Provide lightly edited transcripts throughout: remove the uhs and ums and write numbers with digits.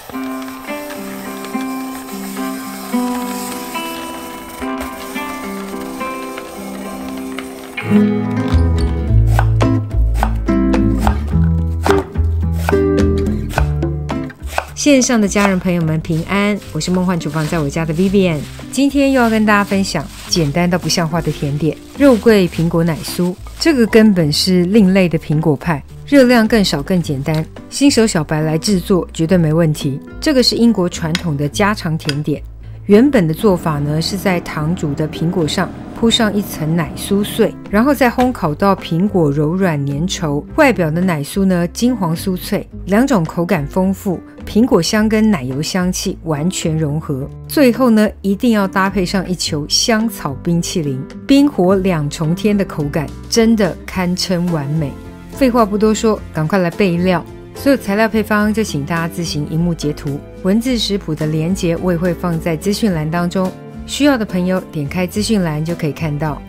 线上的家人朋友们平安，我是梦幻厨房在我家的 Vivian， 今天又要跟大家分享简单到不像话的甜点——肉桂苹果奶酥。这个根本是另类的苹果派，热量更少更简单，新手小白来制作绝对没问题。这个是英国传统的家常甜点，原本的做法呢是在糖煮的苹果上铺上一层奶酥碎，然后再烘烤到苹果柔软粘稠，外表的奶酥呢金黄酥脆，两种口感丰富，苹果香跟奶油香气完全融合。最后呢一定要搭配上一球香草冰淇淋，冰火两重天的口感真的堪称完美。废话不多说，赶快来备料。所有材料配方就请大家自行萤幕截图，文字食谱的连结我也会放在资讯栏当中，需要的朋友点开资讯栏就可以看到。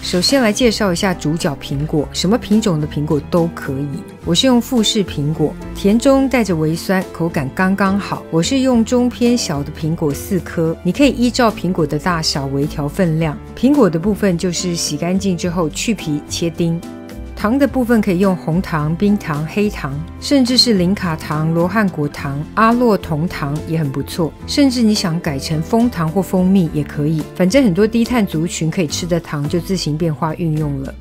首先来介绍一下主角苹果，什么品种的苹果都可以。我是用富士苹果，甜中带着微酸，口感刚刚好。我是用中偏小的苹果4颗，你可以依照苹果的大小微调分量。苹果的部分就是洗干净之后去皮切丁。糖的部分可以用红糖、冰糖、黑糖，甚至是零卡糖、罗汉果糖、阿洛酮糖也很不错，甚至你想改成枫糖或蜂蜜也可以，反正很多低碳族群可以吃的糖就自行变化运用了。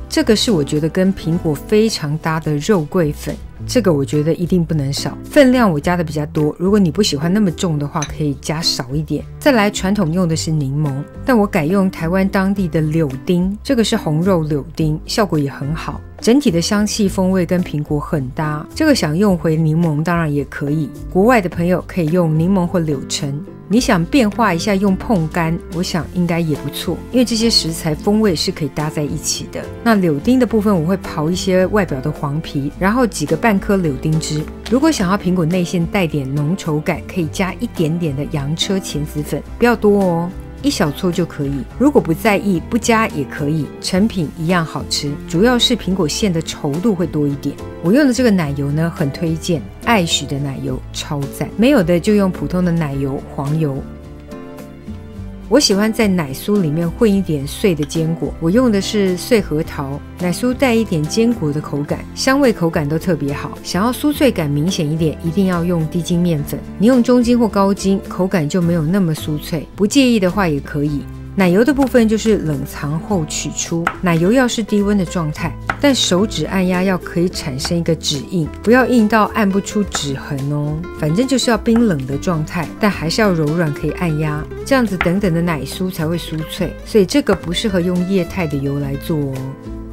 这个是我觉得跟苹果非常搭的肉桂粉，这个我觉得一定不能少，分量我加的比较多，如果你不喜欢那么重的话可以加少一点。再来传统用的是柠檬，但我改用台湾当地的柳丁，这个是红肉柳丁，效果也很好，整体的香气风味跟苹果很搭。这个想用回柠檬当然也可以，国外的朋友可以用柠檬或柳橙，你想变化一下用椪柑，我想应该也不错，因为这些食材风味是可以搭在一起的。那柳丁的部分我会刨一些外表的黄皮，然后几个半颗柳丁汁。如果想要苹果内馅带点浓稠感，可以加一点点的洋车前子粉，不要多哦，一小撮就可以。如果不在意不加也可以，成品一样好吃，主要是苹果馅的稠度会多一点。我用的这个奶油呢很推荐，爱许的奶油超赞，没有的就用普通的奶油、黄油。我喜欢在奶酥里面混一点碎的坚果，我用的是碎核桃，奶酥带一点坚果的口感，香味口感都特别好。想要酥脆感明显一点，一定要用低筋面粉，你用中筋或高筋口感就没有那么酥脆，不介意的话也可以。奶油的部分就是冷藏后取出，奶油要是低温的状态，但手指按压要可以产生一个指印，不要硬到按不出指痕哦。反正就是要冰冷的状态，但还是要柔软可以按压，这样子等等的奶酥才会酥脆。所以这个不适合用液态的油来做哦。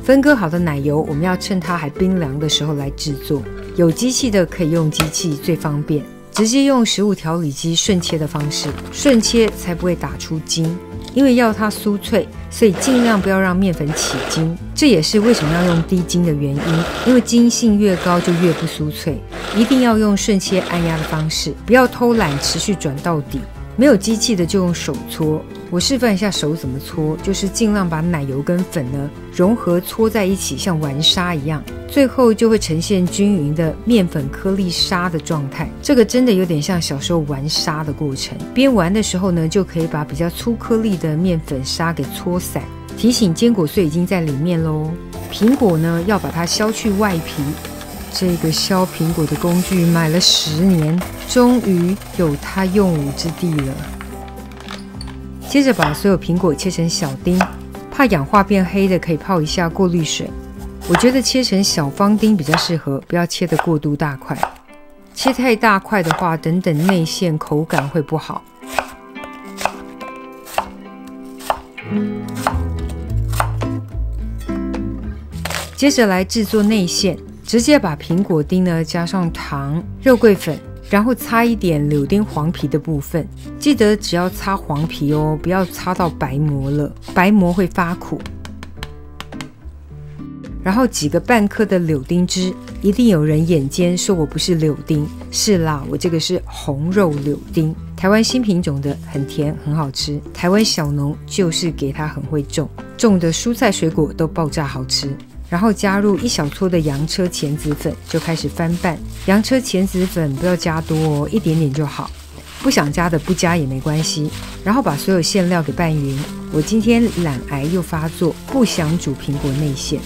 分割好的奶油我们要趁它还冰凉的时候来制作，有机器的可以用机器最方便，直接用食物调理机顺切的方式，顺切才不会打出筋。因为要它酥脆，所以尽量不要让面粉起筋，这也是为什么要用低筋的原因，因为筋性越高就越不酥脆，一定要用顺切按压的方式，不要偷懒持续转到底。没有机器的就用手搓，我示范一下手怎么搓，就是尽量把奶油跟粉呢融合搓在一起，像玩沙一样，最后就会呈现均匀的面粉颗粒沙的状态。这个真的有点像小时候玩沙的过程，边玩的时候呢就可以把比较粗颗粒的面粉沙给搓散。提醒坚果碎已经在里面咯，苹果呢要把它削去外皮，这个削苹果的工具买了10年，终于有它用武之地了。接着把所有苹果切成小丁，怕氧化变黑的可以泡一下过滤水。我觉得切成小方丁比较适合，不要切得过度大块，切太大块的话，等等内馅口感会不好。接着来制作内馅，直接把苹果丁呢加上糖、肉桂粉，然后擦一点柳丁黄皮的部分，记得只要擦黄皮哦，不要擦到白膜了，白膜会发苦。然后几个半颗的柳丁汁，一定有人眼尖说我不是柳丁，是啦，我这个是红肉柳丁，台湾新品种的，很甜很好吃，台湾小农就是给它很会种的蔬菜水果都爆炸好吃。然后加入1小撮的洋车茄子粉，就开始翻拌。洋车茄子粉不要加多哦，一点点就好。不想加的不加也没关系。然后把所有馅料给拌匀。我今天懒癌又发作，不想煮苹果内馅，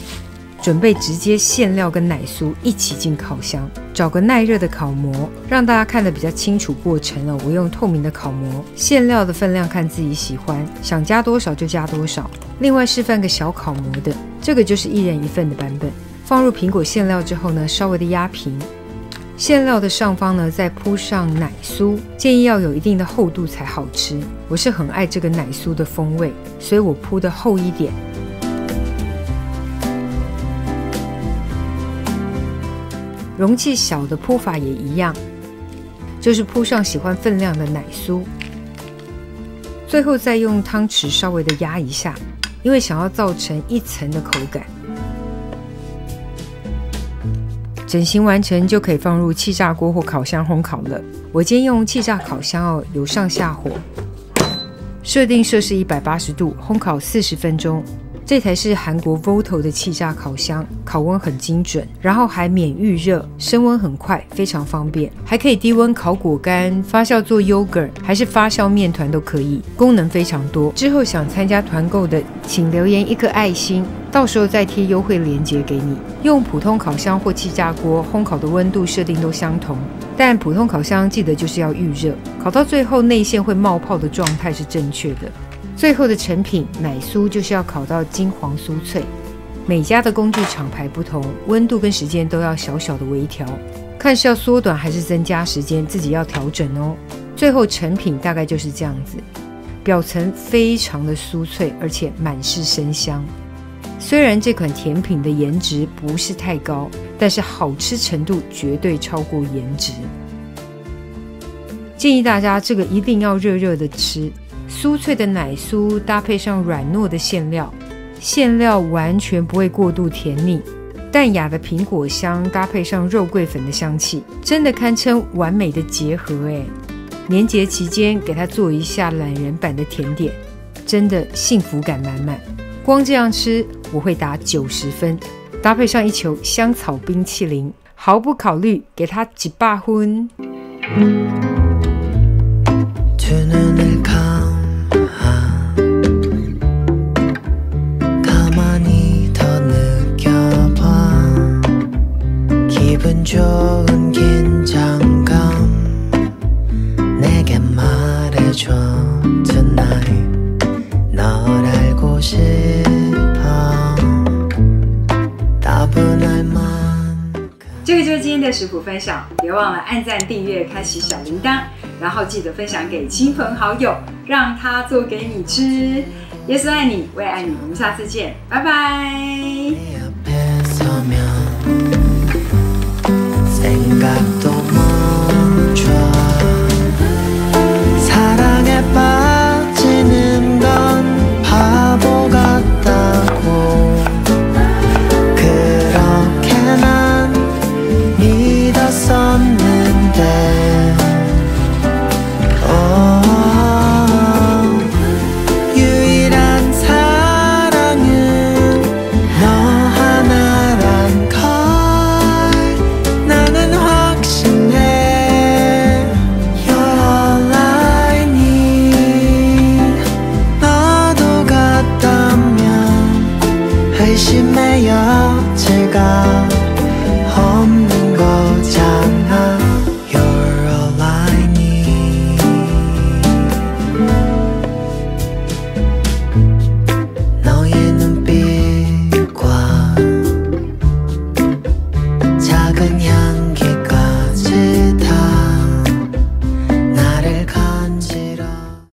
准备直接馅料跟奶酥一起进烤箱，找个耐热的烤模，让大家看得比较清楚过程哦。我用透明的烤模，馅料的分量看自己喜欢，想加多少就加多少。另外示范个小烤模的，这个就是1人1份的版本。放入苹果馅料之后呢，稍微的压平。馅料的上方呢，再铺上奶酥，建议要有一定的厚度才好吃。我是很爱这个奶酥的风味，所以我铺的厚一点。容器小的铺法也一样，就是铺上喜欢分量的奶酥，最后再用汤匙稍微的压一下，因为想要造成1层的口感。整形完成就可以放入气炸锅或烤箱烘烤了。我今天用气炸烤箱哦，有上下火，设定摄氏180度，烘烤40分钟。这台是韩国 Voto 的气炸烤箱，烤温很精准，然后还免预热，升温很快，非常方便。还可以低温烤果干、发酵做 yogurt， 还是发酵面团都可以，功能非常多。之后想参加团购的，请留言1颗爱心，到时候再贴优惠链接给你。用普通烤箱或气炸锅烘烤的温度设定都相同，但普通烤箱记得就是要预热，烤到最后内馅会冒泡的状态是正确的。最后的成品奶酥就是要烤到金黄酥脆。每家的工具厂牌不同，温度跟时间都要小小的微调，看是要缩短还是增加时间，自己要调整哦。最后成品大概就是这样子，表层非常的酥脆，而且满是生香。虽然这款甜品的颜值不是太高，但是好吃程度绝对超过颜值。建议大家这个一定要热热的吃。酥脆的奶酥搭配上软糯的馅料，馅料完全不会过度甜腻，淡雅的苹果香搭配上肉桂粉的香气，真的堪称完美的结合耶。年节期间给它做一下懒人版的甜点，真的幸福感满满。光这样吃我会打90分，搭配上一球香草冰淇淋，毫不考虑给它100分。좋은 긴장감 내게 말해줘 tonight 널 알고 싶어 따분할 만큼 这个就是今天的食谱分享，别忘了按赞、订阅、开启小铃铛，然后记得分享给亲朋好友，让他做给你吃。耶稣爱你，我也爱你，我们下次见，拜拜。